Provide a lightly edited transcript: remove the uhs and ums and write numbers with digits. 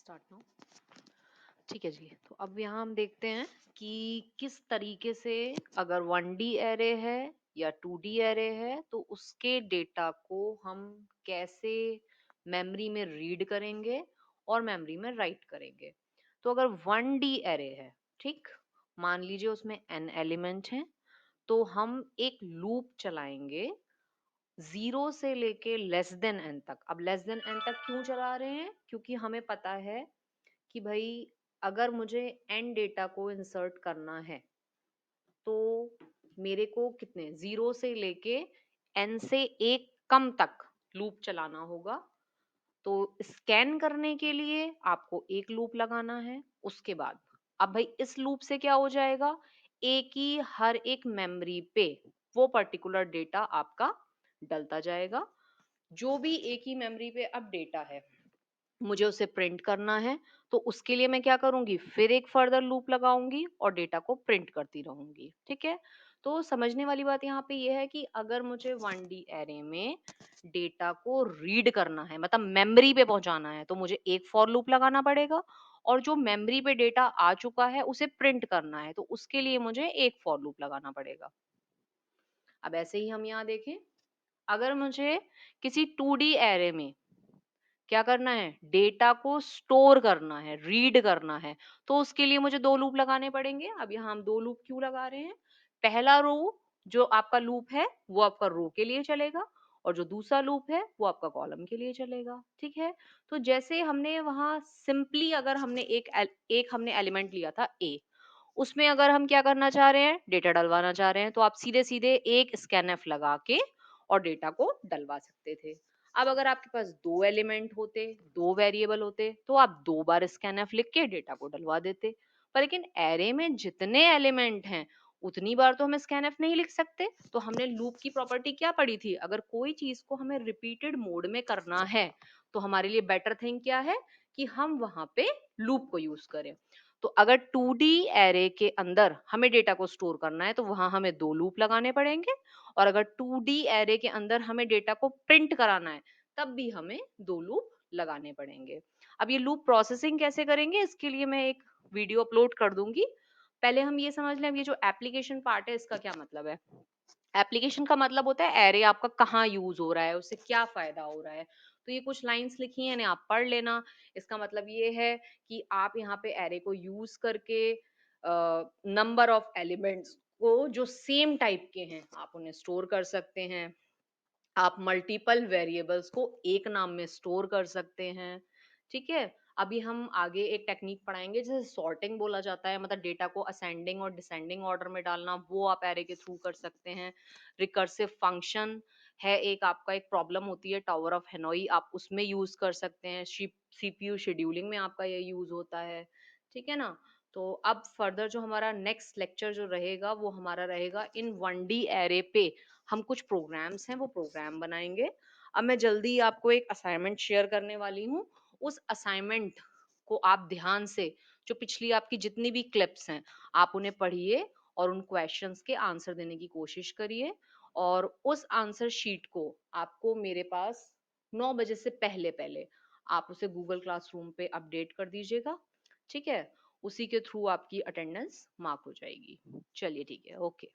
Start now. ठीक है जी, तो अब यहाँ हम देखते हैं कि किस तरीके से अगर 1D एरे है या 2D एरे है तो उसके डेटा को हम कैसे मेमोरी में रीड करेंगे और मेमोरी में राइट करेंगे। तो अगर 1D एरे है, ठीक, मान लीजिए उसमें n एलिमेंट हैं, तो हम एक लूप चलाएंगे 0 से लेके लेस देन n तक। अब लेस देन n तक क्यों चला रहे हैं? क्योंकि हमें पता है कि भाई अगर मुझे n डेटा को इंसर्ट करना है तो मेरे को कितने 0 से लेके n से एक कम तक लूप चलाना होगा। तो स्कैन करने के लिए आपको एक लूप लगाना है। उसके बाद अब भाई इस लूप से क्या हो जाएगा, एक ही हर एक मेमोरी पे वो पर्टिकुलर डेटा आपका डलता जाएगा। जो भी एक ही मेमोरी पे अब डेटा है मुझे उसे प्रिंट करना है, तो उसके लिए मैं क्या करूंगी, फिर एक फर्दर लूप लगाऊंगी और डेटा को प्रिंट करती रहूंगी। ठीक है, तो समझने वाली बात यहाँ पे ये है कि अगर मुझे 1D एरे में डेटा को रीड करना है, मतलब मेमोरी पे पहुंचाना है, तो मुझे एक फॉर लूप लगाना पड़ेगा। और जो मेमोरी पे डेटा आ चुका है उसे प्रिंट करना है, तो उसके लिए मुझे एक फॉर लूप लगाना पड़ेगा। अब ऐसे ही हम यहाँ देखें, अगर मुझे किसी 2D एरे में क्या करना है, डेटा को स्टोर करना है, रीड करना है, तो उसके लिए मुझे दो लूप लगाने पड़ेंगे। अब यहाँ हम दो लूप क्यों लगा रहे हैं, पहला रो जो आपका लूप है वो आपका रो के लिए चलेगा और जो दूसरा लूप है वो आपका कॉलम के लिए चलेगा। ठीक है, तो जैसे हमने वहां सिंपली अगर हमने एक हमने एलिमेंट लिया था ए, उसमें अगर हम क्या करना चाह रहे हैं, डेटा डलवाना चाह रहे हैं, तो आप सीधे सीधे एक स्कैनफ लगा के और डेटा को डलवा सकते थे। अब अगर आपके पास दो एलिमेंट होते, दो वेरिएबल होते, तो आप दो बार स्कैनफ लिख के डेटा को डलवा देते। पर लेकिन एरे में जितने एलिमेंट हैं उतनी बार तो हम स्कैनफ नहीं लिख सकते। तो हमने लूप की प्रॉपर्टी क्या पढ़ी थी, अगर कोई चीज को हमें रिपीटेड मोड में करना है तो हमारे लिए बेटर थिंग क्या है कि हम वहां पे लूप को यूज करें। तो अगर 2D एरे के अंदर हमें डेटा को स्टोर करना है तो वहां हमें दो लूप लगाने पड़ेंगे, और अगर 2D एरे के अंदर हमें डेटा को प्रिंट कराना है तब भी हमें दो लूप लगाने पड़ेंगे। अब ये लूप प्रोसेसिंग कैसे करेंगे, इसके लिए मैं एक वीडियो अपलोड कर दूंगी। पहले हम ये समझ लें, अब ये जो एप्लीकेशन पार्ट है इसका क्या मतलब है। एप्लीकेशन का मतलब होता है एरे आपका कहाँ यूज हो रहा है, उससे क्या फायदा हो रहा है। तो ये कुछ लाइंस लिखी हैं, इन्हें आप पढ़ लेना। इसका मतलब ये है कि आप यहाँ पे एरे को यूज करके नंबर ऑफ एलिमेंट्स को जो सेम टाइप के हैं आप उन्हें स्टोर कर सकते हैं। आप मल्टीपल वेरिएबल्स को एक नाम में स्टोर कर सकते हैं। ठीक है, अभी हम आगे एक टेक्निक पढ़ाएंगे जिसे सॉर्टिंग बोला जाता है, मतलब डेटा को असेंडिंग और डिसेंडिंग ऑर्डर में डालना, वो आप एरे के थ्रू कर सकते हैं। रिकर्सिव फंक्शन है एक, आपका एक प्रॉब्लम होती है टावर ऑफ हेनोई, आप उसमें यूज कर सकते हैं। सीपीयू शेड्यूलिंग में आपका ये यूज होता है। ठीक है ना, तो अब फर्दर जो हमारा नेक्स्ट लेक्चर जो रहेगा वो हमारा रहेगा इन 1D एरे पे हम कुछ प्रोग्राम्स हैं वो प्रोग्राम बनाएंगे। अब मैं जल्दी आपको एक असाइनमेंट शेयर करने वाली हूँ। उस असाइनमेंट को आप ध्यान से, जो पिछली आपकी जितनी भी क्लिप्स हैं आप उन्हें पढ़िए और उन क्वेश्चंस के आंसर देने की कोशिश करिए। और उस आंसर शीट को आपको मेरे पास 9 बजे से पहले पहले आप उसे गूगल क्लासरूम पे अपडेट कर दीजिएगा। ठीक है, उसी के थ्रू आपकी अटेंडेंस मार्क हो जाएगी। चलिए ठीक है, ओके।